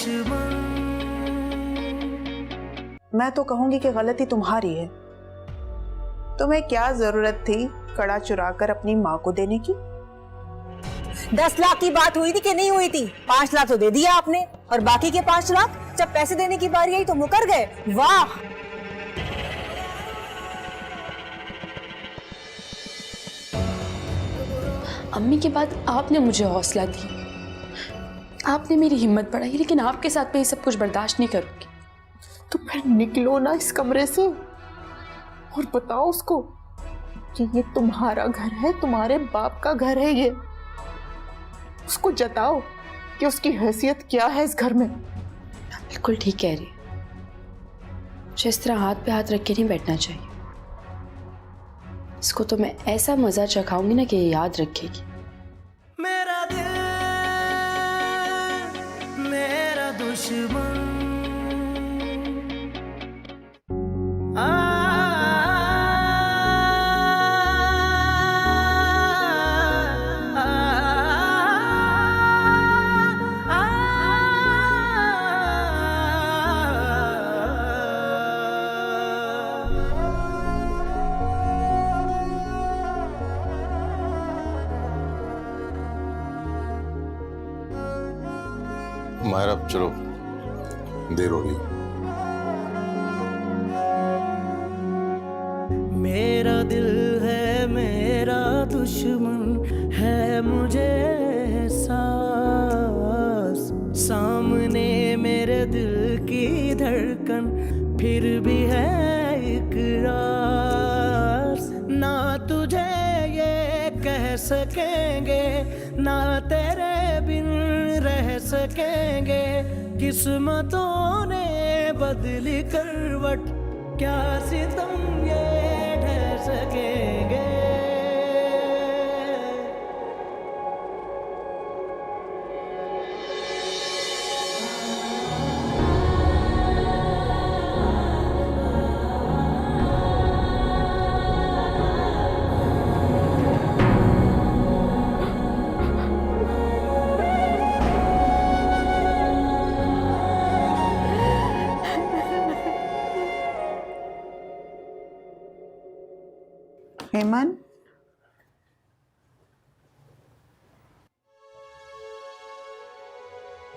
दुश्मन। मैं तो कहूंगी कि गलती तुम्हारी है। तुम्हें क्या जरूरत थी कड़ा चुराकर अपनी माँ को देने की? 10 लाख की बात हुई थी कि नहीं हुई थी? 5 लाख तो दे दिया आपने, और बाकी के 5 लाख जब पैसे देने की बारी आई तो मुकर गए। वाह! अम्मी के बाद आपने मुझे हौसला दी, आपने मेरी हिम्मत बढ़ाई, लेकिन आपके साथ मैं ये सब कुछ बर्दाश्त नहीं करूंगी। तो फिर निकलो ना इस कमरे से और बताओ उसको कि ये तुम्हारा घर है, तुम्हारे बाप का घर है ये। उसको जताओ कि उसकी हैसियत क्या है इस घर में। बिल्कुल ठीक कह रही है, मुझे इस तरह हाथ पे हाथ रख के नहीं बैठना चाहिए। इसको तो मैं ऐसा मजा चखाऊंगी ना कि ये याद रखेगी। मेरा दिल मेरा दुश्मन। मायरा चलो, देर हो गई। मेरा दिल है मेरा दुश्मन है, मुझे एहसास सामने मेरे दिल की धड़कन फिर भी है इकरार। ना तुझे ये कह सकेंगे, ना तेरे बिन रह सकेंगे। किस्मतों ने बदली करवट, क्या सितम ये ढह सकेंगे। हेमन,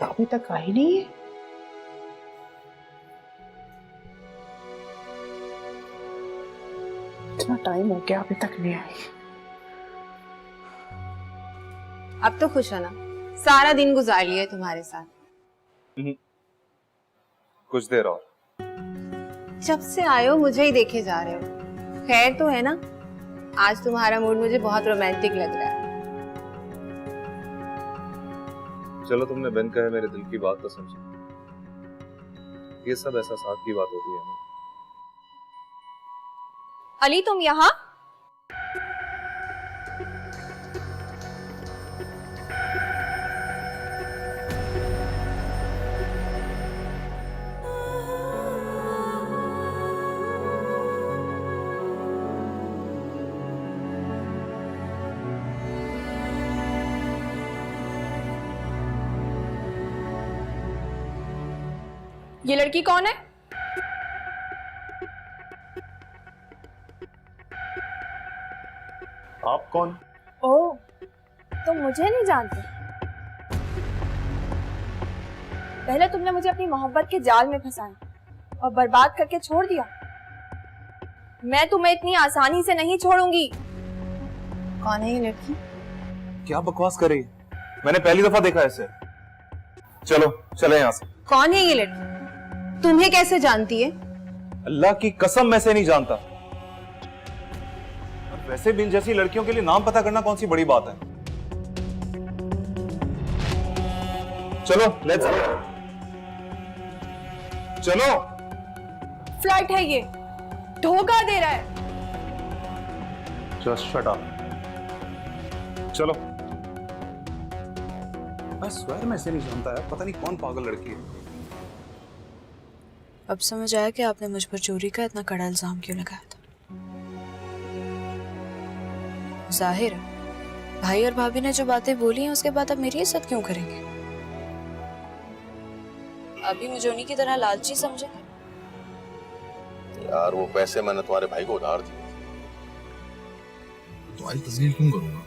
अभी तक आई नहीं है। इतना टाइम हो गया अभी तक नहीं आई। अब तो खुश हो ना, सारा दिन गुजार लिया तुम्हारे साथ। कुछ देर और। जब से आए हो मुझे ही देखे जा रहे हो। खैर तो है ना, आज तुम्हारा मूड मुझे बहुत रोमांटिक लग रहा है। चलो, तुमने बिन कहे मेरे दिल की बात तो समझी। ये सब एहसास की बात होती है ना। अली, तुम यहाँ? ये लड़की कौन है? आप कौन? ओह, तुम मुझे नहीं जानते। पहले तुमने मुझे अपनी मोहब्बत के जाल में फंसाया और बर्बाद करके छोड़ दिया। मैं तुम्हें इतनी आसानी से नहीं छोड़ूंगी। कौन है ये लड़की? क्या बकवास कर रही है? मैंने पहली दफा देखा ऐसे। चलो चले यहाँ से। कौन है ये लड़की? तुम्हें कैसे जानती है? अल्लाह की कसम मैं से नहीं जानता। वैसे भी इन जैसी लड़कियों के लिए नाम पता करना कौन सी बड़ी बात है। चलो लेट्स चलो। फ्लाइट है ये, धोखा दे रहा है। Just shut up. चलो। मैं स्वेर मैं इसे नहीं जानता है, पता नहीं कौन पागल लड़की है। अब समझ आया कि आपने मुझ पर चोरी का इतना कड़ा इल्जाम क्यों लगाया था। जाहिर है भाई और भाभी ने जो बातें बोली हैं उसके बाद अब मेरी इज्जत क्यों करेंगे? अभी मुझे उन्हीं की तरह लालची समझे? यार वो पैसे मैंने तुम्हारे भाई को उधार दिए। तुम्हारी तस्वीर क्यों करूंगा?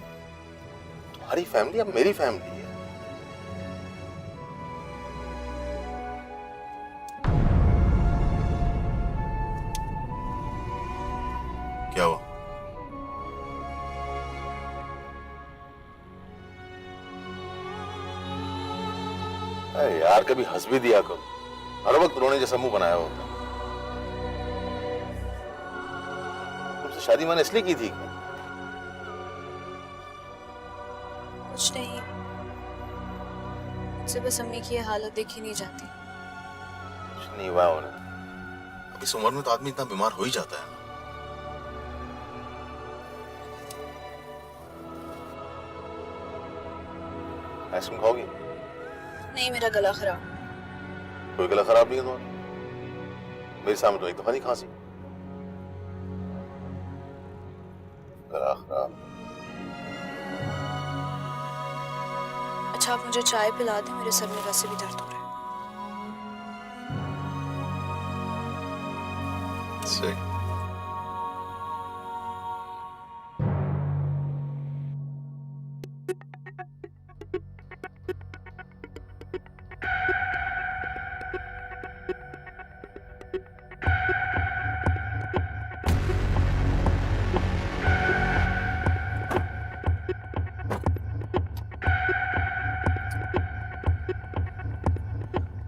तुम्हारी फैमिली अब मेरी फैमिली है। क्या हुआ? अरे यार कभी हंस भी दिया करो, हर वक्त रोने जैसा मुंह बनाया होता है। तुमसे शादी मैंने इसलिए की थी। कुछ नहीं, मुझसे बस अम्मी की ये हालत देखी नहीं जाती। कुछ नहीं हुआ उन्हें। अब इस उम्र में तो आदमी इतना बीमार हो ही जाता है। आइसक्रीम खाओगी? नहीं, मेरा गला खराब। कोई गला खराब नहीं है तुम्हारा। मेरे सामने तो एक दफा नहीं खांसी। गला खराब। अच्छा, आप मुझे चाय पिला दें, मेरे सर में वैसे भी दर्द हो रहा है। सही।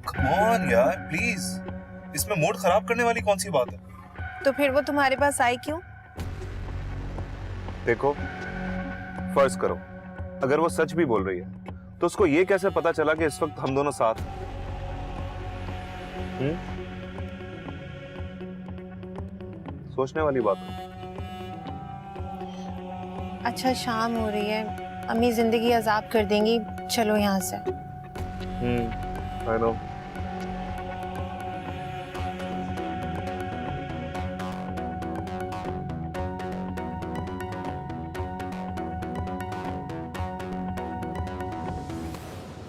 कम यार प्लीज, इसमें मूड खराब करने वाली कौन सी बात है? तो फिर वो तुम्हारे पास आई क्यों? देखो, फर्ज करो अगर वो सच भी बोल रही है तो उसको ये कैसे पता चला कि इस वक्त हम दोनों साथ हैं? सोचने वाली बात है। अच्छा, शाम हो रही है, अम्मी जिंदगी अजाब कर देंगी, चलो यहाँ से। I know.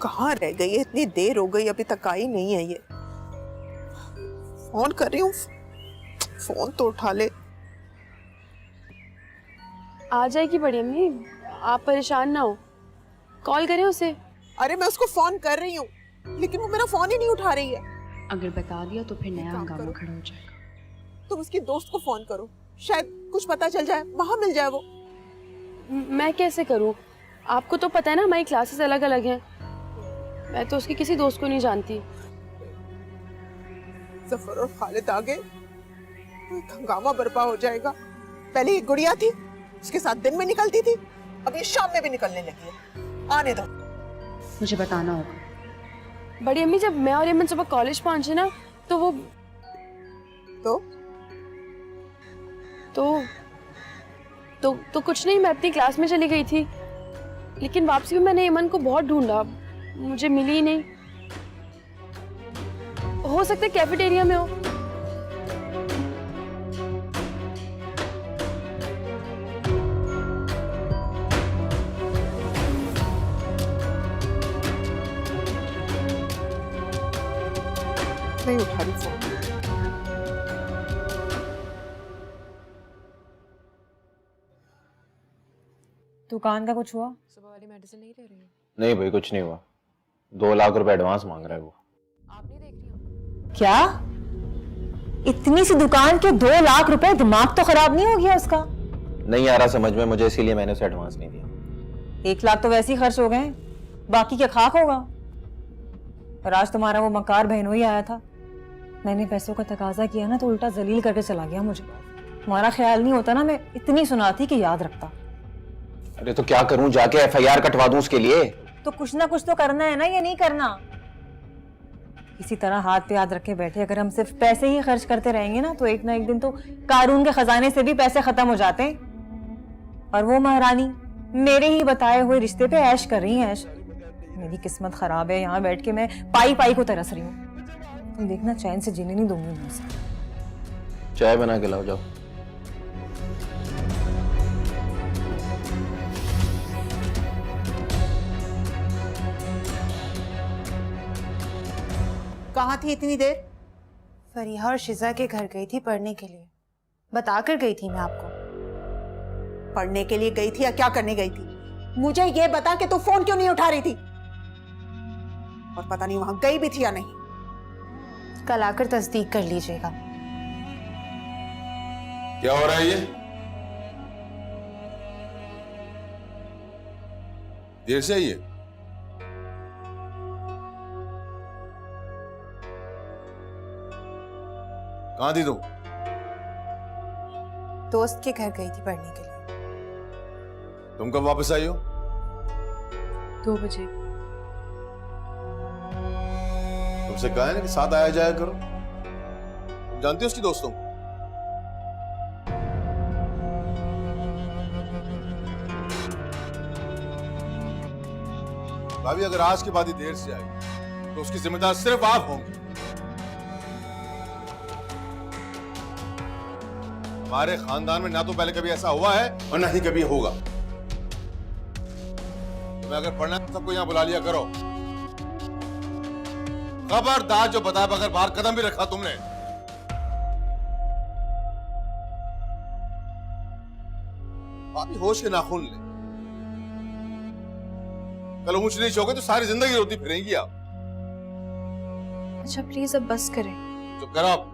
कहाँ रह गई है? इतनी देर हो गई अभी तक आई नहीं है ये। फोन कर रही हूँ, फोन तो उठा ले। आ जाएगी बड़ी अम्मी, आप परेशान ना हो, कॉल करें उसे। अरे मैं उसको फोन कर रही हूँ लेकिन वो मेरा फोन ही नहीं उठा रही है। अगर बता दिया तो फिर नया हंगामा खड़ा हो जाएगा। तुम उसकी दोस्त को फोन करो, शायद कुछ पता चल जाए, वहां मिल जाए वो। मैं कैसे करूं? आपको तो पता है ना हमारी क्लासेस अलग अलग हैं। मैं तो उसकी किसी दोस्त को नहीं जानती। जफर और खालिद आ गए तो एक हंगामा बर्पा हो जाएगा। पहले ये गुड़िया थी, उसके साथ दिन में निकलती थी, अब ये शाम में भी निकलने लगी है। आने दो, मुझे बताना होगा। बड़ी अम्मी, जब मैं और यमन सुबह कॉलेज पहुंचे ना तो वो तो कुछ नहीं, मैं अपनी क्लास में चली गई थी, लेकिन वापसी में मैंने यमन को बहुत ढूंढा, मुझे मिली ही नहीं। हो सकता है कैफेटेरिया में हो। नहीं उठा रही फोन। दुकान का कुछ हुआ? सुबह वाली मेडिसिन नहीं ले रही हो? नहीं भाई, कुछ नहीं हुआ। 2 लाख रुपए एडवांस मांग रहा है वो। आप नहीं देख रही हो? क्या? इतनी सी दुकान के 2 लाख रुपए? दिमाग तो खराब नहीं हो गया उसका? नहीं आ रहा समझ में मुझे, इसीलिए मैंने उसे एडवांस नहीं दिया। 1 लाख तो वैसे ही खर्च हो गए, बाकी क्या खाक होगा? और आज तुम्हारा वो मकार बहनोई आया था, मैंने पैसों का तकाजा किया ना तो उल्टा जलील करके चला गया मुझे। तुम्हारा ख्याल नहीं होता ना, मैं इतनी सुनाती कि याद रखता। अरे तो क्या करूं, जाके FIR कटवा दूं उसके लिए? तो कुछ ना कुछ तो करना है ना, ये नहीं करना। इसी तरह हाथ पे याद रखे बैठे अगर हम सिर्फ पैसे ही खर्च करते रहेंगे ना तो एक ना एक दिन तो कारून के खजाने से भी पैसे खत्म हो जाते हैं। और वो महारानी मेरे ही बताए हुए रिश्ते पे ऐश कर रही है। ऐश, मेरी किस्मत खराब है, यहाँ बैठ के मैं पाई पाई को तरस रही हूँ। तुम देखना, चैन से जीने नहीं दूंगी मैं उसे। चाय बना के लाओ, जाओ। कहाँ थी इतनी देर? फरीहा और शिजा के घर गई थी पढ़ने के लिए, बताकर गई थी मैं आपको। पढ़ने के लिए गई थी या क्या करने गई थी? मुझे ये बता कि तू फोन क्यों नहीं उठा रही थी? और पता नहीं वहां गई भी थी या नहीं। कल आकर तस्दीक कर लीजिएगा। क्या हो रहा है ये? देर से आई है? कहां थी तुम? दोस्त के घर गई थी पढ़ने के लिए। तुम कब वापस आई हो? 2 बजे। तुमसे कहा है ना कि साथ आया जाया करो। तुम जानती हो उसकी दोस्तों को? भाभी अगर आज के बाद ही देर से आई तो उसकी जिम्मेदार सिर्फ आप होंगे। हमारे खानदान में ना तो पहले कभी ऐसा हुआ है और ना ही कभी होगा। तुम्हें अगर पढ़ना है तो सबको यहां बुला लिया करो। खबरदार जो बताए बगैर बाहर कदम भी रखा तुमने। भाभी होश के नाखून ले। कल ऊंच नीच हो गए तो सारी जिंदगी रोती फिरेंगी आप। अच्छा प्लीज अब बस करें। चुप करो आप।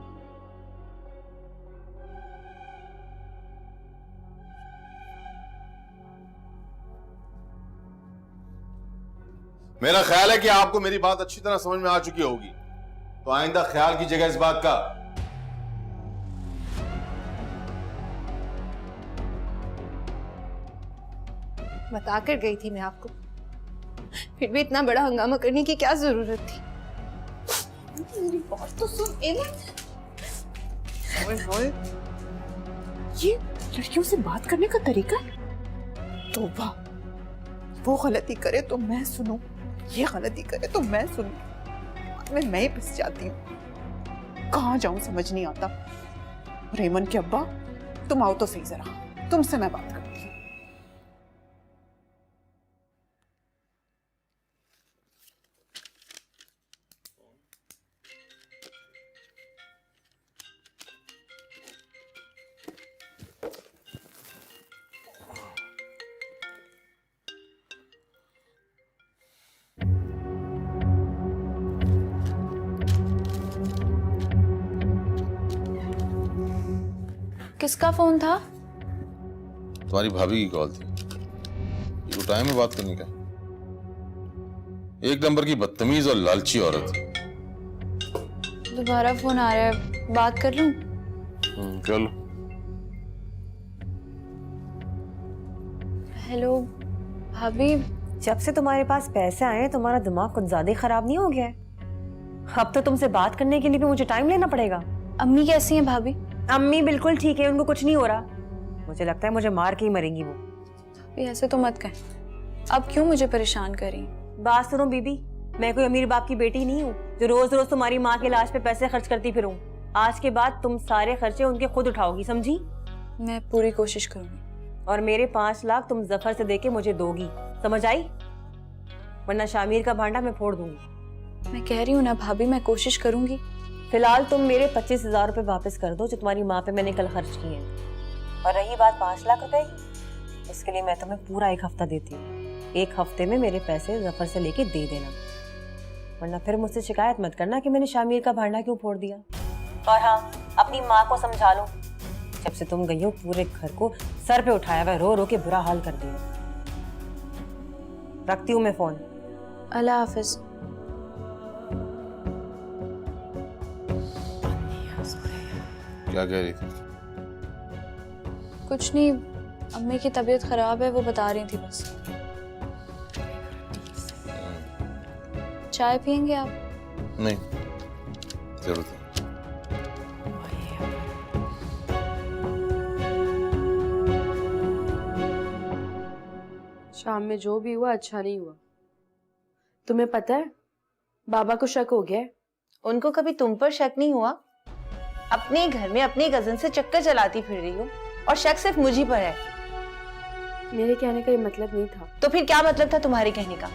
मेरा ख्याल है कि आपको मेरी बात अच्छी तरह समझ में आ चुकी होगी, तो आइंदा ख्याल कीजिएगा इस बात का। बताकर गई थी मैं आपको, फिर भी इतना बड़ा हंगामा करने की क्या जरूरत थी? मेरी बात तो सुन एमन। ओए ये लड़कियों से बात करने का तरीका है? तौबा, वो गलती करे तो मैं सुनूं, ये गलती करे तो मैं सुनूं। मैं ही पिस जाती हूँ। कहाँ जाऊं समझ नहीं आता। रेमन के अब्बा, तुम आओ तो सही जरा, तुमसे मैं बात करती हूँ। किसका फोन था? तुम्हारी भाभी की कॉल थी। ये टाइम है बात करने का? एक नंबर की बदतमीज और लालची औरत। दोबारा फोन आ रहा है, बात कर लूं? चलो। हेलो भाभी। जब से तुम्हारे पास पैसे आए हैं तुम्हारा दिमाग कुछ ज्यादा ही खराब नहीं हो गया है? अब तो तुमसे बात करने के लिए भी मुझे टाइम लेना पड़ेगा। अम्मी कैसी हैं भाभी? अम्मी बिल्कुल ठीक है, उनको कुछ नहीं हो रहा। मुझे लगता है मुझे मार के ही मरेंगी वो। ऐसे तो मत कहें। अब क्यों मुझे परेशान करी? बात सुनो बीबी, मैं कोई अमीर बाप की बेटी नहीं हूँ जो रोज रोज तुम्हारी माँ के इलाज पे पैसे खर्च करती फिरूं। आज के बाद तुम सारे खर्चे उनके खुद उठाओगी, समझी? मैं पूरी कोशिश करूंगी। और मेरे 5 लाख तुम जफर से देके मुझे दोगी, समझ आई? वरना शामिर का भांडा मैं फोड़ दूंगी। मैं कह रही हूँ ना भाभी, मैं कोशिश करूंगी। फिलहाल तुम मेरे 25,000 रुपए वापस कर दो जो तुम्हारी माँ पे मैंने कल खर्च किए हैं। और रही बात 5 लाख रुपए की, इसके लिए मैं तुम्हें पूरा 1 हफ्ता देती हूँ। 1 हफ्ते में मेरे पैसे जफर से लेके दे देना, वरना फिर मुझसे शिकायत मत करना कि मैंने शामिर का भांडा क्यों फोड़ दिया। और हाँ, अपनी माँ को समझा लो, जब से तुम गई हो पूरे घर को सर पे उठाया हुआ रो रो के बुरा हाल कर दिया। रखती हूँ मैं फोन। अल्लाह हाफिज। क्या कह रही थी? कुछ नहीं, अम्मी की तबीयत खराब है, वो बता रही थी बस। चाय पियेंगे आप? नहीं, जरूरत है। शाम में जो भी हुआ अच्छा नहीं हुआ। तुम्हें पता है बाबा को शक हो गया है। उनको कभी तुम पर शक नहीं हुआ? अपने घर में अपनी कजन से चक्कर चलाती फिर रही हो और शक सिर्फ मुझी पर है। मेरे कहने का ये मतलब नहीं था। तो फिर क्या मतलब था तुम्हारे कहने का?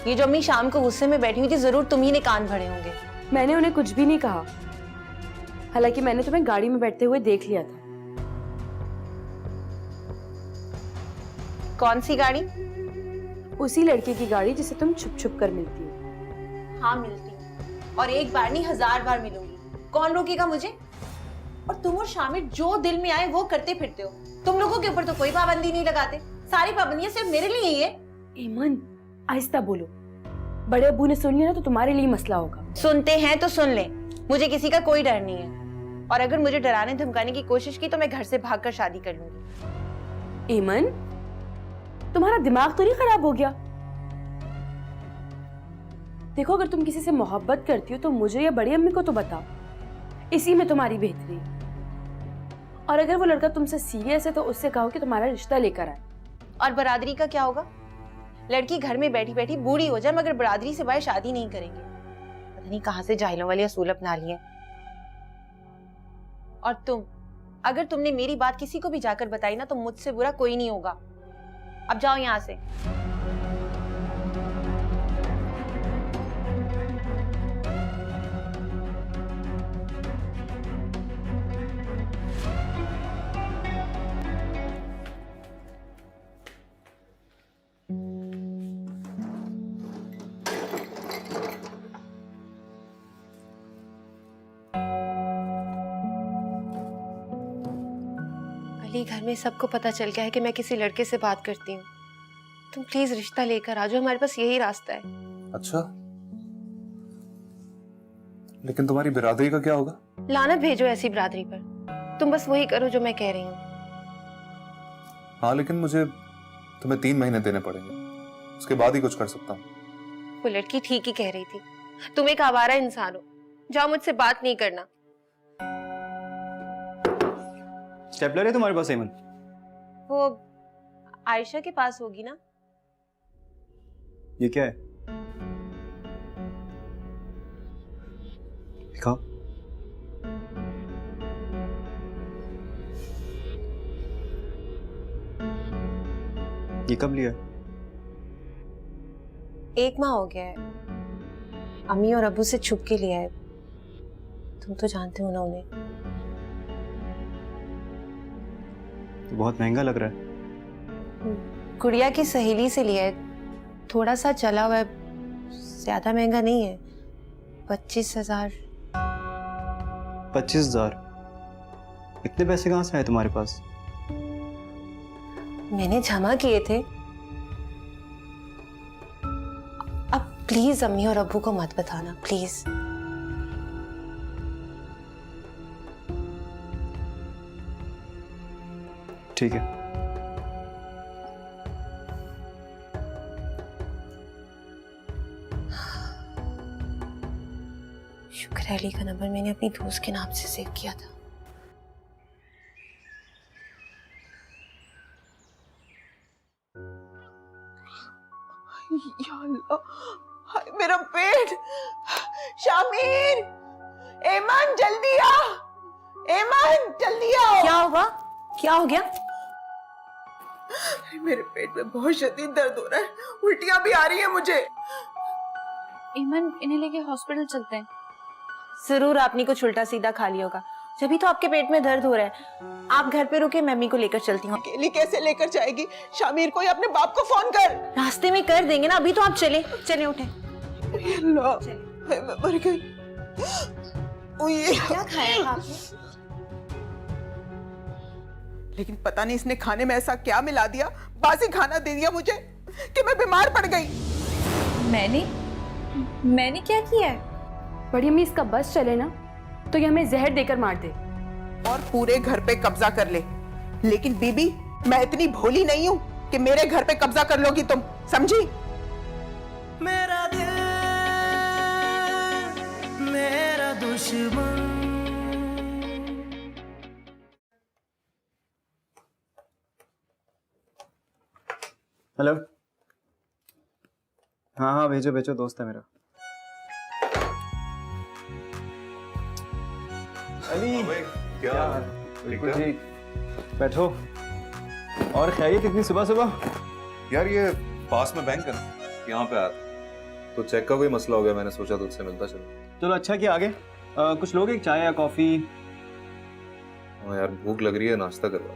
ये जो अम्मी शाम को गुस्से में बैठी हुई थी, जरूर तुम ही ने कान भरे होंगे। मैंने उन्हें कुछ भी नहीं कहा। हालांकि मैंने तुम्हें गाड़ी में बैठते हुए देख लिया था। कौन सी गाड़ी? उसी लड़के की गाड़ी जिसे तुम छुप छुप कर मिलती हो। हाँ मिलती हूँ, और एक बार नहीं 1000 बार मिलूंगी। कौन रोकेगा मुझे? और तुम और शामिर जो दिल में आए वो करते फिरते हो। तुम लोगों के ऊपर तो कोई पाबंदी नहीं लगाते, सारी पाबंदियां सिर्फ मेरे लिए ही है। ईमान, आहिस्ता बोलो, बड़े अब्बू ने सुन लिया ना तो तुम्हारे लिए मसला होगा। सुनते हैं तो सुन ले, मुझे किसी का कोई डर नहीं है। और अगर मुझे डराने धमकाने की कोशिश की तो मैं घर से भागकर शादी कर लूंगी। ईमान, तुम्हारा दिमाग तो नहीं खराब हो गया? देखो, अगर तुम किसी से मोहब्बत करती हो तो मुझे या बड़ी अम्मी को तो बताओ, इसी में तुम्हारी बेहतरी है। और अगर वो लड़का तुमसे सीरियस है तो उससे कहो कि तुम्हारा रिश्ता लेकर आए। और बरादरी का क्या होगा? लड़की घर में बैठी बैठी बूढ़ी हो जाए मगर बरादरी से बाहर शादी नहीं करेंगे। पता नहीं कहां से जाहिलों वाले असूल अपना लिए। और तुम, अगर तुमने मेरी बात किसी को भी जाकर बताई ना तो मुझसे बुरा कोई नहीं होगा। अब जाओ यहां से। अली, घर में सबको पता चल गया है कि मैं किसी लड़के से बात करती हूँ। तुम प्लीज रिश्ता लेकर आ जाओ, हमारे पास यही रास्ता है। अच्छा, लेकिन तुम्हारी बिरादरी का क्या होगा? लानत भेजो ऐसी बिरादरी पर। तुम बस वही करो जो मैं कह रही हूँ। हाँ, लेकिन मुझे तुम्हें 3 महीने देने पड़ेंगे, उसके बाद ही कुछ कर सकता हूँ। वो लड़की ठीक ही कह रही थी, तुम एक आवारा इंसान हो। जाओ, मुझसे बात नहीं करना। स्टेपलर है तुम्हारे पास एमन? वो आयशा के पास होगी ना। ये क्या है? दिखाओ। ये कब लिया? 1 माह हो गया है। अम्मी और अब्बू से छुप के लिया है। तुम तो जानते हो ना उन्हें। तो बहुत महंगा लग रहा है। गुड़िया की सहेली से लिया है, थोड़ा सा चला हुआ है, ज्यादा महंगा नहीं है। 25,000। 25,000? इतने पैसे कहाँ से आए तुम्हारे पास? मैंने जमा किए थे। अब प्लीज अम्मी और अब्बू को मत बताना, प्लीज। ठीक है। शुक्र है अली का नंबर मैंने अपनी दोस्त के नाम से सेव किया था। या अल्लाह, हाय मेरा पेट। शामिर, एमन जल्दी आ, एमन जल्दी आओ। क्या हुआ? क्या हो गया? मेरे पेट में बहुत शदीद दर्द हो रहा है, उल्टियां भी आ रही है मुझे। ईमन, इन्हें लेके हॉस्पिटल चलते हैं। जरूर आपने कुछ उल्टा सीधा खा लिया होगा, जभी तो आपके पेट में दर्द हो रहा है। आप घर पे रुके, मैं अम्मी को लेकर चलती हूँ। अकेली कैसे लेकर जाएगी? शामिर को या अपने बाप को फोन कर। रास्ते में कर देंगे ना, अभी तो आप चले चले उठे। अल्लाह, मैं मर गई। क्या खाया था आपने? लेकिन पता नहीं इसने खाने में ऐसा क्या मिला दिया, बासी खाना दे दिया मुझे कि मैं बीमार पड़ गई। मैंने क्या किया है? बड़ी अम्मी, इसका बस चले ना तो ये हमें जहर देकर मार दे और पूरे घर पे कब्जा कर ले। लेकिन बीबी, मैं इतनी भोली नहीं हूँ कि मेरे घर पे कब्जा कर लोगी तुम, समझी? मेरा दिल मेरा दुश्मन। हेलो। हाँ हाँ, भेजो भेजो, दोस्त है मेरा। अली, क्या बिल्कुल ठीक। बैठो। और खैरियत इतनी सुबह सुबह? यार, ये पास में बैंक है ना, यहाँ पे आया था, तो चेक का कोई मसला हो गया, मैंने सोचा तुझसे मिलता चलो। चलो अच्छा किया आगे। कुछ लोगे चाय या कॉफी? हाँ यार भूख लग रही है, नाश्ता करवा।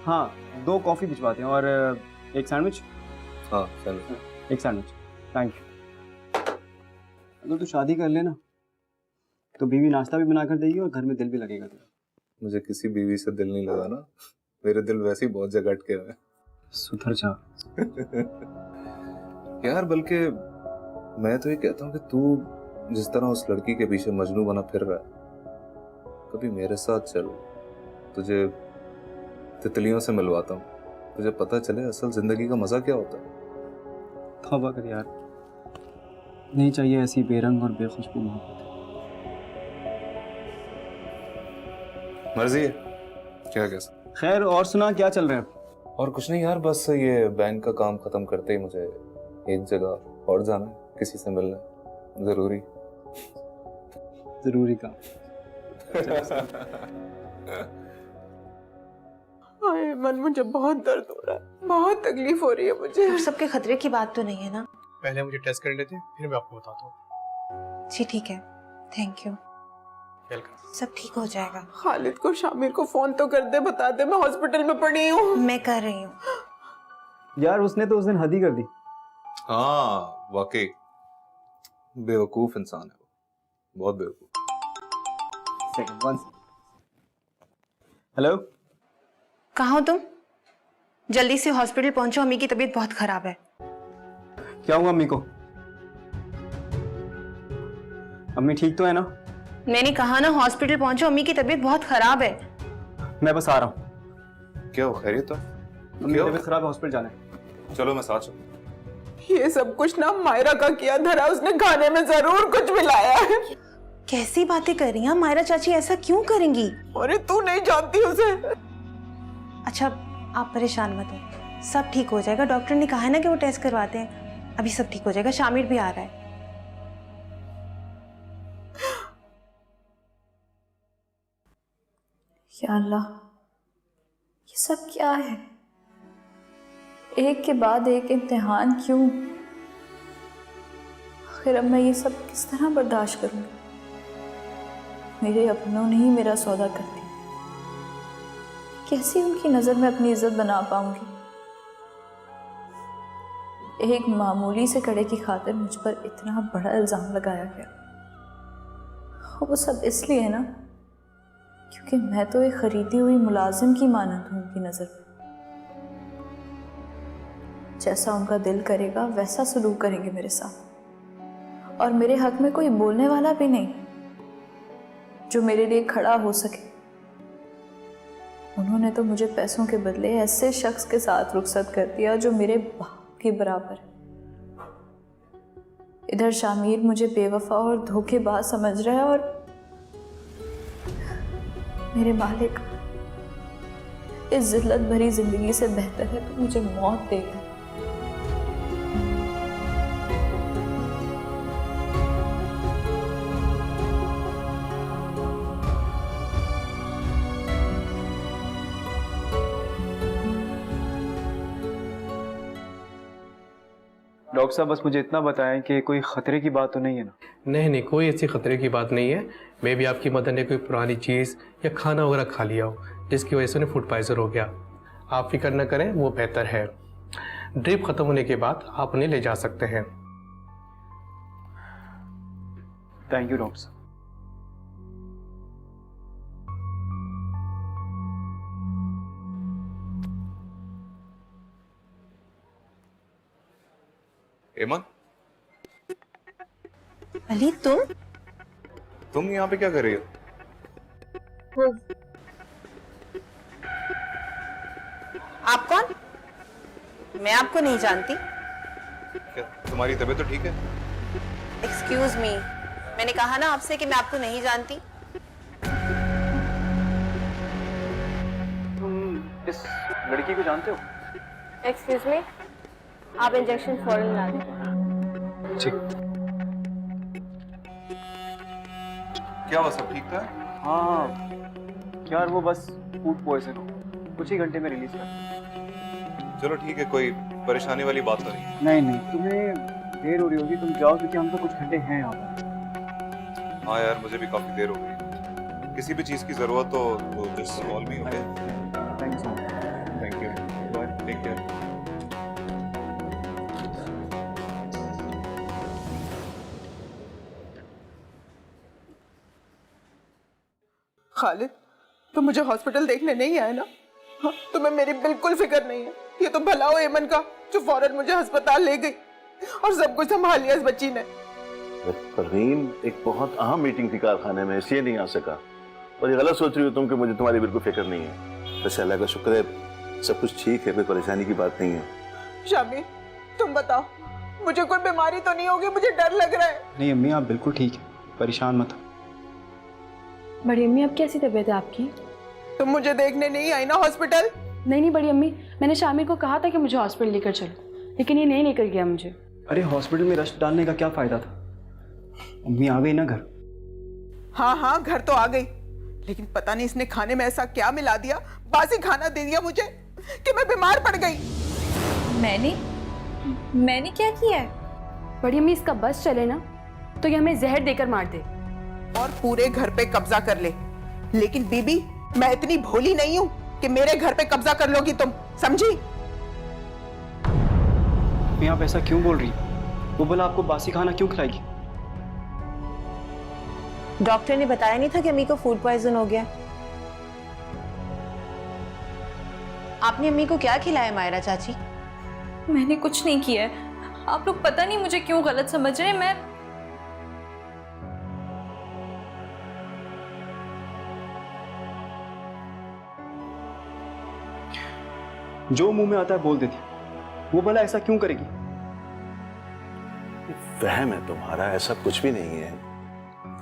हाँ 2 कॉफी भिजवाते हैं और एक सैंडविच। हाँ सैंडविच। एक सैंडविच, थैंक यू। अगर तू शादी कर लेना तो बीवी नाश्ता भी बना कर देगी और घर में दिल भी लगेगा तेरा। मुझे किसी बीवी से दिल नहीं लगा ना, मेरे दिल वैसे ही बहुत जगह अटके हुए हैं। सुधर जा। यार बल्कि मैं तो ये कहता हूँ कि तू जिस तरह उस लड़की के पीछे मजनू बना फिर रहा है, कभी मेरे साथ चल, तुझे तितलियों से मिलवाता हूँ, तुझे पता चले असल जिंदगी का मजा क्या होता है। तौबा कर यार, नहीं चाहिए ऐसी बेरंग और बेखुशबू मोहब्बत। मर्जी है, क्या कैसा। खैर और सुना, क्या चल रहा है? और कुछ नहीं यार, बस ये बैंक का काम खत्म करते ही मुझे एक जगह और जाना है, किसी से मिलना है, जरूरी काम। हाय मन, मुझे बहुत दर्द हो रहा है, बहुत तकलीफ हो रही है मुझे। सबके खतरे की बात तो नहीं है ना? पहले मुझे टेस्ट कर लेते हैं, फिर मैं आपको बताता हूँ। जी ठीक है, थैंक यू। वेलकम। सब ठीक हो जाएगा। खालिद को, शामिर को फोन तो कर दे, बता दे मैं हॉस्पिटल में पड़ी हूँ। मैं कर रही हूँ। यार उसने तो उस दिन हद ही कर दी। हाँ वाकई बेवकूफ इंसान है वो, बहुत बेवकूफ। हेलो, कहाँ हो तुम? जल्दी से हॉस्पिटल पहुंचो, अम्मी की तबीयत बहुत खराब है। क्या हुआ अम्मी को? अम्मी ठीक तो है ना? मैंने कहा ना हॉस्पिटल पहुंचो, अम्मी की तबीयत बहुत खराब है। मैं बस आ रहा हूँ। क्या हो, खैरियत? अम्मी तबीयत खराब है, हॉस्पिटल जाना है। चलो मैं साथ चलूं। ये सब कुछ ना मायरा का किया धरा, उसने खाने में जरूर कुछ मिलाया है। कैसी बातें कर रही हैं मायरा चाची, ऐसा क्यों करेंगी? अरे तू नहीं जानती उसे। अच्छा आप परेशान मत हो, सब ठीक हो जाएगा। डॉक्टर ने कहा है ना कि वो टेस्ट करवाते हैं, अभी सब ठीक हो जाएगा। शामिर भी आ रहा है। या अल्लाह, ये सब क्या है? एक के बाद एक इम्तिहान क्यों? आखिर अब मैं ये सब किस तरह बर्दाश्त करूंगी? मेरे अपनों ने ही मेरा सौदा कर दिया, कैसे उनकी नज़र में अपनी इज्जत बना पाऊंगी? एक मामूली से कड़े की खातिर मुझ पर इतना बड़ा इल्ज़ाम लगाया गया, और वो सब इसलिए ना क्योंकि मैं तो एक खरीदी हुई मुलाजिम की मानद हूँ उनकी नज़र में। जैसा उनका दिल करेगा वैसा सलूक करेंगे मेरे साथ, और मेरे हक में कोई बोलने वाला भी नहीं जो मेरे लिए खड़ा हो सके। उन्होंने तो मुझे पैसों के बदले ऐसे शख्स के साथ रुखसत कर दिया जो मेरे बाप के बराबर है। इधर शामिर मुझे बेवफा और धोखेबाज समझ रहा है, और मेरे मालिक इस जिल्लत भरी जिंदगी से बेहतर है तो मुझे मौत देगा। डॉक्टर साहब बस मुझे इतना बताएं कि कोई खतरे की बात तो नहीं है ना? नहीं नहीं, कोई ऐसी खतरे की बात नहीं है। मे भी आपकी मदर ने कोई पुरानी चीज़ या खाना वगैरह खा लिया हो जिसकी वजह से उन्हें फूड पॉइजन हो गया। आप फिक्र न करें, वो बेहतर है। ड्रिप खत्म होने के बाद आप उन्हें ले जा सकते हैं। थैंक यू डॉक्टर साहब। एमन, अली तुम यहाँ पे क्या कर रही हो? आप कौन? मैं आपको नहीं जानती। क्या तुम्हारी तबीयत तो ठीक है? एक्सक्यूज मी, मैंने कहा ना आपसे कि मैं आपको नहीं जानती। तुम इस लड़की को जानते हो? एक्सक्यूज मी, आप इंजेक्शन फौरन ला दें। ठीक। क्या हुआ, सब ठीक था? हाँ यार वो बस फूड पॉइजन हो, कुछ ही घंटे में रिलीज कर। चलो ठीक है, कोई परेशानी वाली बात तो नहीं? नहीं नहीं, तुम्हें देर हो रही होगी, तुम जाओ क्योंकि हम तो कुछ घंटे हैं यहाँ पर। हाँ यार, मुझे भी काफी देर हो गई। किसी भी चीज की जरूरत हो तो just call me, okay? Thank you so much. Thank you, bye, take care. Khalid, तुम मुझे हॉस्पिटल देखने नहीं आए ना? हाँ, तुम्हें मेरी बिल्कुल फिक्र नहीं है। ये तो भला हो एमन का जो फौरन मुझे अस्पताल ले गई और सब कुछ संभाल लिया इस बच्ची ने। परवीन, एक बहुत अहम मीटिंग थी कारखाने में, इसलिए नहीं आ सका। और ये गलत सोच रही हो तुम कि मुझे तुम्हारी बिल्कुल फिक्र नहीं है। वैसे अल्लाह का शुक्र है, सब कुछ ठीक है, कोई परेशानी की बात नहीं है। शामी, तुम बताओ, मुझे कोई बीमारी तो नहीं होगी? मुझे डर लग रहा है। नहीं अम्मी, आप बिल्कुल ठीक है, परेशान मत हो। बड़ी अम्मी, अब कैसी तबीयत है आपकी? तुम मुझे देखने नहीं आई ना हॉस्पिटल? नहीं बड़ी अम्मी, मैंने शामिर को कहा था कि मुझे हॉस्पिटल लेकर चलो, लेकिन ये नहीं लेकर गया मुझे। अरे हॉस्पिटल में रश डालने का क्या फायदा था? अम्मी आ गई ना घर? हाँ हाँ, घर तो आ गई, लेकिन पता नहीं इसने खाने में ऐसा क्या मिला दिया, बासी खाना दे दिया मुझे कि मैं बीमार पड़ गई। मैंने क्या किया है? बड़ी अम्मी, इसका बस चले ना तो ये हमें जहर देकर मार दे और पूरे घर पे कब्जा कर ले। लेकिन बीबी, मैं इतनी भोली नहीं हूँ कि मेरे घर पे कब्जा कर लोगी तुम, समझी? आप ऐसा क्यों बोल रही? वो बोला आपको बासी खाना क्यों खिलाएगी? डॉक्टर ने बताया नहीं था कि अम्मी को फूड पॉइजन हो गया? आपने अम्मी को क्या खिलाया मायरा चाची? मैंने कुछ नहीं किया है। आप लोग पता नहीं मुझे क्यों गलत समझ रहे हैं। मैं जो मुंह में आता है बोल देती, वो भला ऐसा क्यों करेगी? वहम है तुम्हारा, ऐसा कुछ भी नहीं है।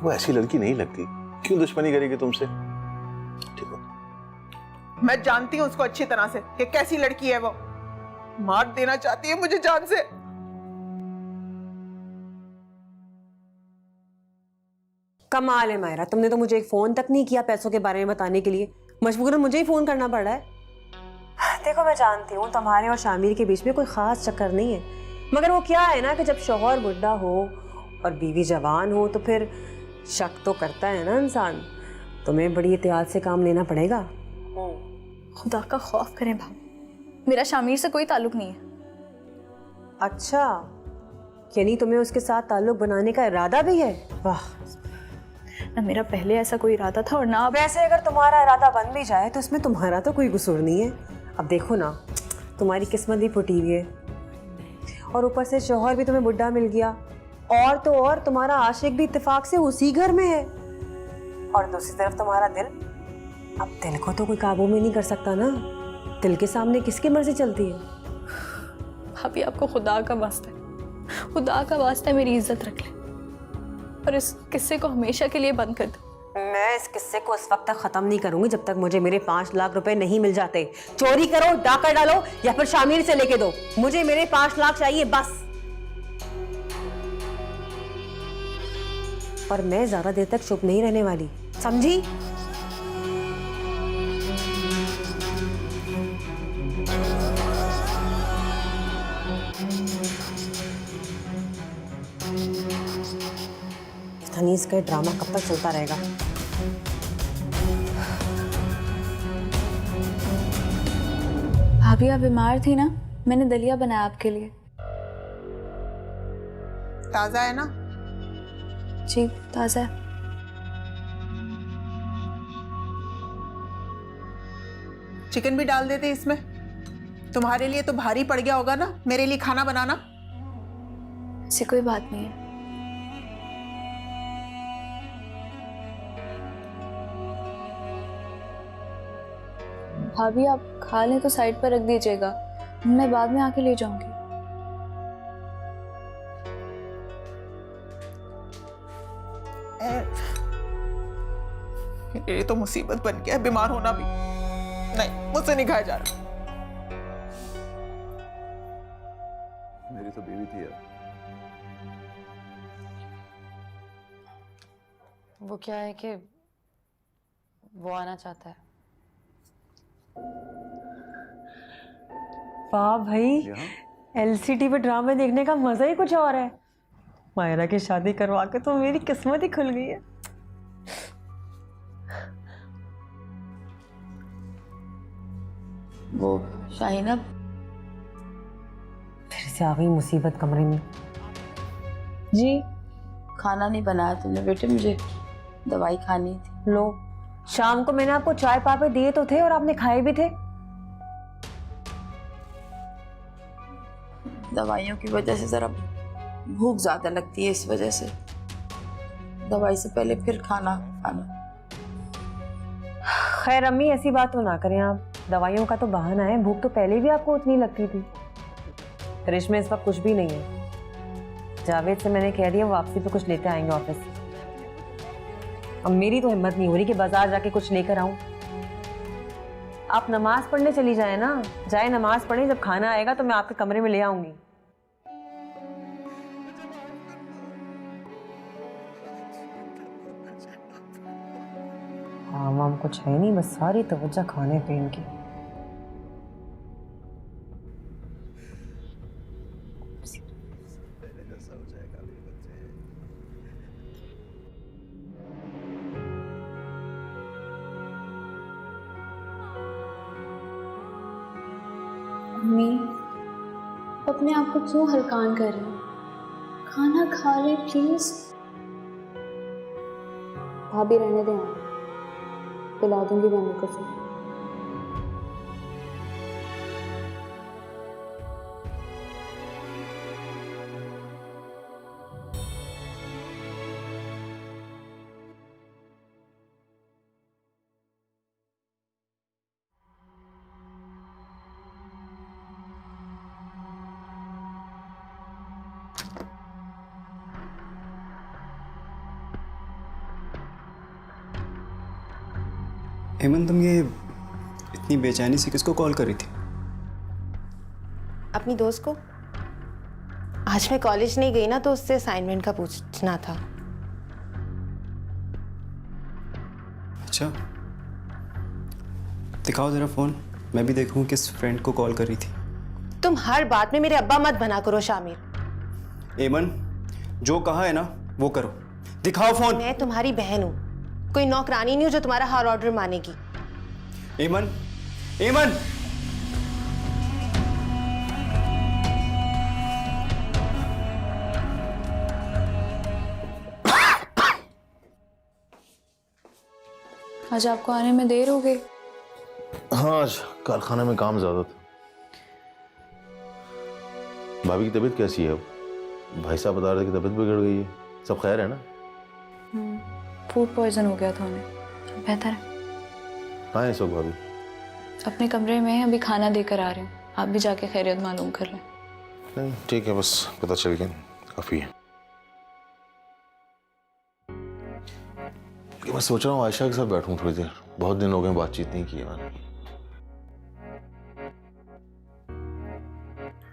वो ऐसी लड़की नहीं लगती, क्यों दुश्मनी करेगी तुमसे? ठीक है, मैं जानती हूँ उसको अच्छी तरह से कि कैसी लड़की है वो। मार देना चाहती है मुझे जान से। कमाल है मायरा, तुमने तो मुझे एक फोन तक नहीं किया पैसों के बारे में बताने के लिए। मजबूरन मुझे ही फोन करना पड़ा है। देखो, मैं जानती हूँ तुम्हारे और शामिर के बीच में कोई खास चक्कर नहीं है, मगर वो क्या है ना कि जब शौहर बुढ़ा हो और बीवी जवान हो तो फिर शक तो करता है ना इंसान। तुम्हें बड़ी एहतियात से काम लेना पड़ेगा। खुदा का खौफ करें भाभी, मेरा शामिर से कोई ताल्लुक नहीं है। अच्छा, यानी तुम्हें उसके साथ ताल्लुक बनाने का इरादा भी है? वाह, ना मेरा पहले ऐसा कोई इरादा था और ना अब। वैसे अगर तुम्हारा इरादा बन भी जाए तो इसमें तुम्हारा तो कोई कसूर नहीं है। अब देखो ना, तुम्हारी किस्मत ही फुटी हुई है और ऊपर से शौहर भी तुम्हें बुढ़ा मिल गया, और तो और तुम्हारा आशिक भी इत्तेफाक से उसी घर में है, और दूसरी तरफ तुम्हारा दिल। अब दिल को तो कोई काबू में नहीं कर सकता ना, दिल के सामने किसकी मर्जी चलती है? भाभी, आपको खुदा का वास्ता है, खुदा का वास्ता है, मेरी इज्जत रख ले और इस किस्से को हमेशा के लिए बंद कर दो। मैं इस किस्से को उस वक्त तक खत्म नहीं करूंगी जब तक मुझे मेरे 5 लाख रुपए नहीं मिल जाते। चोरी करो, डाका डालो या फिर शामिर से लेके दो, मुझे मेरे 5 लाख चाहिए बस। और मैं ज्यादा देर तक चुप नहीं रहने वाली, समझी? तनीज का ड्रामा कब तक चलता रहेगा? भाभी, आप बीमार थी ना, मैंने दलिया बनाया आपके लिए। ताजा है ना? जी, ताजा है। चिकन भी डाल देते इसमें, तुम्हारे लिए तो भारी पड़ गया होगा ना मेरे लिए खाना बनाना। ऐसी कोई बात नहीं है। भाभी, आप खा लें तो साइड पर रख दीजिएगा, मैं बाद में आके ले जाऊंगी। ये तो मुसीबत बन गया है, बीमार होना भी। नहीं, मुझसे नहीं खाया जा रहा। मेरी तो बीवी थी यार। वो क्या है कि वो आना चाहता है। वाह भाई, एलसीडी पे ड्रामे देखने का मजा ही कुछ और है। मायरा की शादी करवा के तो मेरी किस्मत ही खुल गई है। वो शाहिना फिर से आ गई मुसीबत कमरे में। जी खाना नहीं बनाया तुमने बेटे, मुझे दवाई खानी थी। लो, शाम को मैंने आपको चाय पापे दिए तो थे और आपने खाए भी थे। दवाइयों की वजह से जरा भूख ज्यादा लगती है, इस वजह से दवाई से पहले फिर खाना खाना। खैर अम्मी ऐसी बात तो ना करें आप, दवाइयों का तो बहाना है, भूख तो पहले भी आपको उतनी लगती थी। फ्रिज में इस वक्त कुछ भी नहीं है। जावेद से मैंने कह दिया वापसी पे कुछ लेते आएंगे ऑफिस से। अब मेरी तो हिम्मत नहीं हो रही कि बाजार जाके कुछ लेकर आऊं। आप नमाज पढ़ने चली जाए ना, जाए नमाज पढ़े, जब खाना आएगा तो मैं आपके कमरे में ले आऊंगी। आवाम कुछ है नहीं, बस सारी तवज्जो खाने पे इनकी। अम्मी, अपने आप को क्यों हलकान कर रही हैं? खाना खा ले प्लीज। भाभी रहने दें, आप पिला दूंगी मैं को से। हेमंत, तुम ये इतनी बेचैनी से किसको कॉल करी थी? अपनी दोस्त को। आज मैं कॉलेज नहीं गई ना, तो उससे असाइनमेंट का पूछना था। अच्छा, दिखाओ जरा फोन, मैं भी देखूं किस फ्रेंड को कॉल करी थी। तुम हर बात में मेरे अब्बा मत बना करो शामिर। एमन, जो कहा है ना वो करो, दिखाओ फोन। मैं तुम्हारी बहन हूँ, कोई नौकरानी नहीं हूँ जो तुम्हारा हर ऑर्डर मानेगी। एमन, एमन! आज आपको आने में देर हो गई। हाँ, आज कारखाने में काम ज्यादा था। भाभी की तबीयत कैसी है? भाई साहब बता रहे थे कि तबीयत बिगड़ गई है। सब खैर है ना? फूड पॉइजन हो गया था उन्हें, बेहतर है। कहाँ है इस वक्त भाभी? अपने कमरे में अभी खाना देकर आ रहे हूँ, आप भी जाके खैरियत मालूम कर लें। नहीं ठीक है, बस पता चल गया, काफी है। मैं सोच रहा हूँ आयशा के साथ बैठूं थोड़ी देर, बहुत दिन हो गए बातचीत नहीं की है मैंने।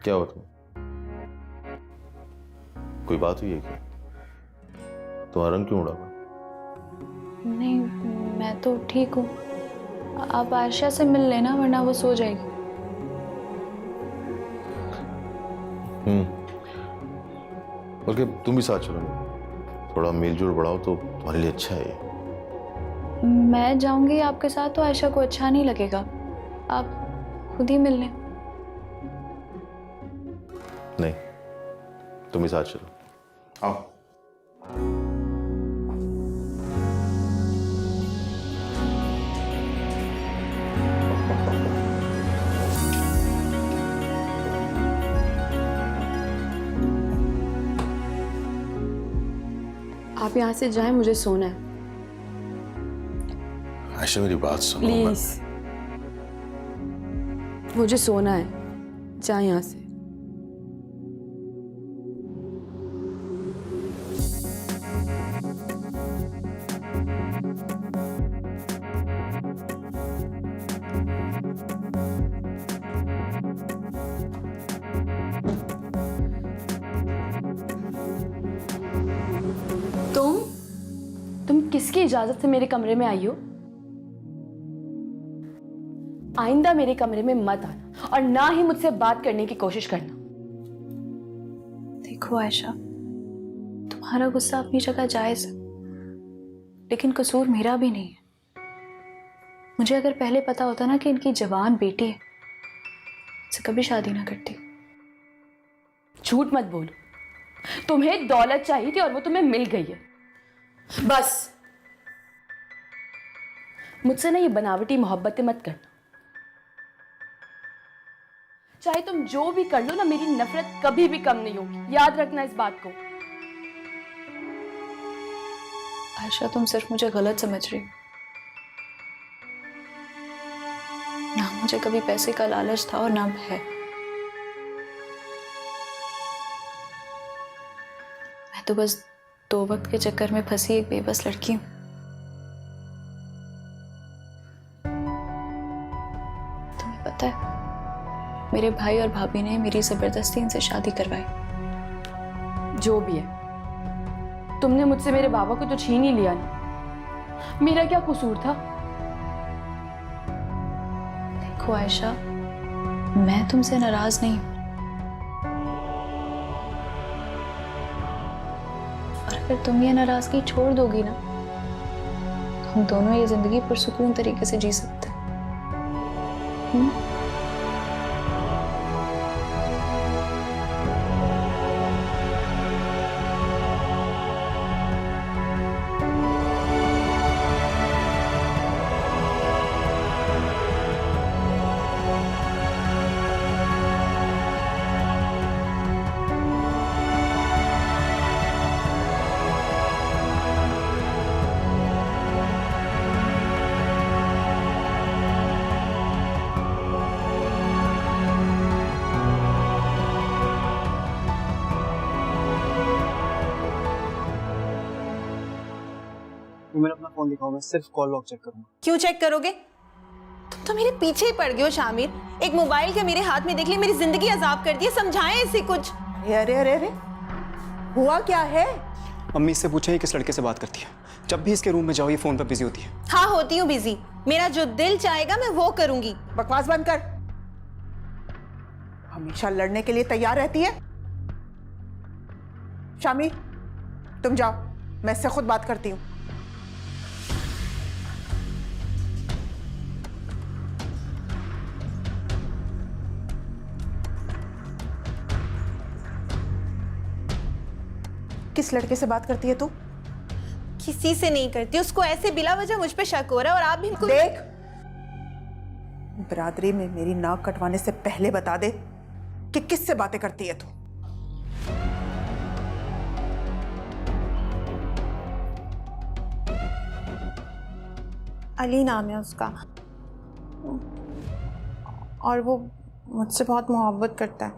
क्या हुआ तुम? कोई बात हुई है क्या? तुम्हारा रंग क्यों उड़ा हुआ? नहीं, मैं तो ठीक हूँ। आप आयशा से मिल लेना, वरना वो सो जाएगी। बल्कि तुम भी साथ चलो, थोड़ा मेलजोल बढ़ाओ तो तुम्हारे लिए अच्छा है। मैं जाऊंगी आपके साथ तो आयशा को अच्छा नहीं लगेगा, आप खुद ही मिल लें। नहीं, तुम भी साथ चलो, आओ। आप यहाँ से जाएं, मुझे सोना है। आयशा मेरी बात सुनो। प्लीज, मुझे सोना है, जाएं यहाँ से। तुम किसकी इजाजत से मेरे कमरे में आई हो? आइंदा मेरे कमरे में मत आना और ना ही मुझसे बात करने की कोशिश करना। देखो आयशा, तुम्हारा गुस्सा अपनी जगह जायज है, लेकिन कसूर मेरा भी नहीं है। मुझे अगर पहले पता होता ना कि इनकी जवान बेटी है, इससे कभी शादी ना करती। झूठ मत बोलो, तुम्हें दौलत चाहिए थी और वो तुम्हें मिल गई है। बस मुझसे ना ये बनावटी मोहब्बतें मत करना। चाहे तुम जो भी कर लो ना, मेरी नफरत कभी भी कम नहीं होगी, याद रखना इस बात को। आयशा, तुम सिर्फ मुझे गलत समझ रही हो। ना मुझे कभी पैसे का लालच था और ना है। मैं तो बस 2 वक्त के चक्कर में फंसी एक बेबस लड़की हूं। तुम्हें पता है, मेरे भाई और भाभी ने मेरी जबरदस्ती इनसे शादी करवाई। जो भी है, तुमने मुझसे मेरे बाबा को तो छीन ही लिया ना, मेरा क्या कसूर था? देखो आयशा, मैं तुमसे नाराज नहीं हूं, और अगर तुम ये नाराजगी छोड़ दोगी ना, तो हम दोनों ये जिंदगी पुरसुकून तरीके से जी सकते हैं। मैंने अपना फोन दिखाओ, मैं सिर्फ कॉल लॉग चेक करूंगा। क्यों चेक करोगे? तुम तो मेरे पीछे ही पड़ गए हो शामिर। एक मोबाइल के मेरे हाथ में देख ली, मेरी जिंदगी अजाब कर दी है। समझाएं इसे कुछ। अरे अरे अरे, हुआ क्या है? अम्मी से पूछे ये किस लड़के से बात करती है? जब भी इसके रूम में जाओ ये फोन पर बिजी होती है। हाँ, होती हूँ बिजी। मेरा जो दिल चाहेगा मैं वो करूंगी। बकवास बंद कर। हमेशा लड़ने के लिए तैयार रहती है। शामिर, तुम जाओ, मैं इससे खुद बात करती हूँ। किस लड़के से बात करती है तू? किसी से नहीं करती। उसको ऐसे बिला वजह मुझ पे शक हो रहा है और आप भी देख, बरादरी में मेरी नाक कटवाने से पहले बता दे कि किससे बातें करती है तू। अली नाम है उसका, और वो मुझसे बहुत मोहब्बत करता है।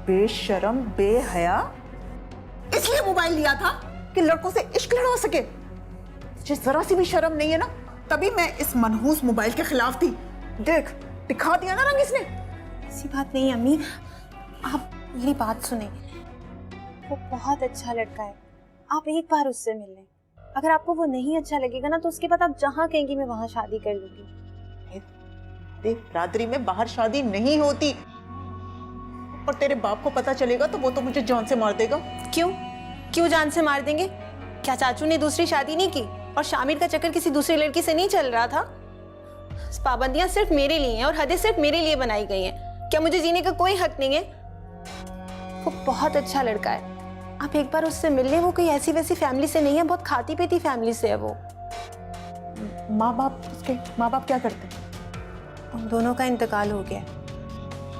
बेशरम, बेहया, इसलिए मोबाइल लिया था कि लड़कों से इश्क लड़वा सके। तुझे जरा सी भी शर्म नहीं है ना? तभी मैं इस मनहूस मोबाइल के खिलाफ थी। देख, दिखा दिया ना रंग इसने। ऐसी बात नहीं अम्मी, आप मेरी बात सुने। वो बहुत अच्छा लड़का है, आप एक बार उससे मिल लें। अगर आपको वो नहीं अच्छा लगेगा ना, तो उसके बाद आप जहाँ कहेंगी मैं वहाँ शादी कर लूंगी। देख, बरादरी में बाहर शादी नहीं होती, और तेरे बाप को पता चलेगा तो वो तो मुझे जान से मार देगा। क्यों जान से मार देंगे? क्या चाचू ने दूसरी शादी नहीं की? और शामिर का चक्कर किसी दूसरी लड़की से नहीं चल रहा था? पाबंदियां सिर्फ मेरे लिए हैं और हदें सिर्फ मेरे लिए बनाई गई हैं। क्या मुझे जीने का कोई हक नहीं है? वो बहुत अच्छा लड़का है, आप एक बार उससे मिल लें। वो कोई ऐसी वैसी फैमिली से नहीं है, बहुत खाती पीती फैमिली से है वो। माँ बाप, उसके माँ बाप क्या करते हैं? उन दोनों का इंतकाल हो गया,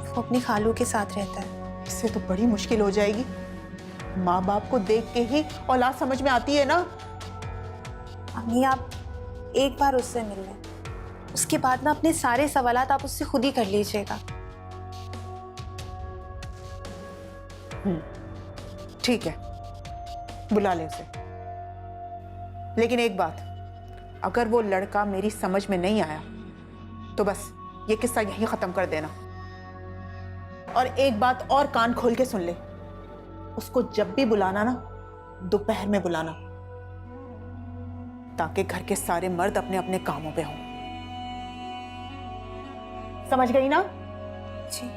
वो अपनी खालू के साथ रहता है। इससे तो बड़ी मुश्किल हो जाएगी। माँ बाप को देख के ही औलाद समझ में आती है ना। अम्मी, आप एक बार उससे मिल लें, उसके बाद ना अपने सारे सवालात आप उससे खुद ही कर लीजिएगा। ठीक है, बुला ले उसे। लेकिन एक बात, अगर वो लड़का मेरी समझ में नहीं आया तो बस ये किस्सा यहीं खत्म कर देना। और एक बात और कान खोल के सुन ले, उसको जब भी बुलाना ना, दोपहर में बुलाना, ताकि घर के सारे मर्द अपने अपने कामों पे हों। समझ गई ना? जी।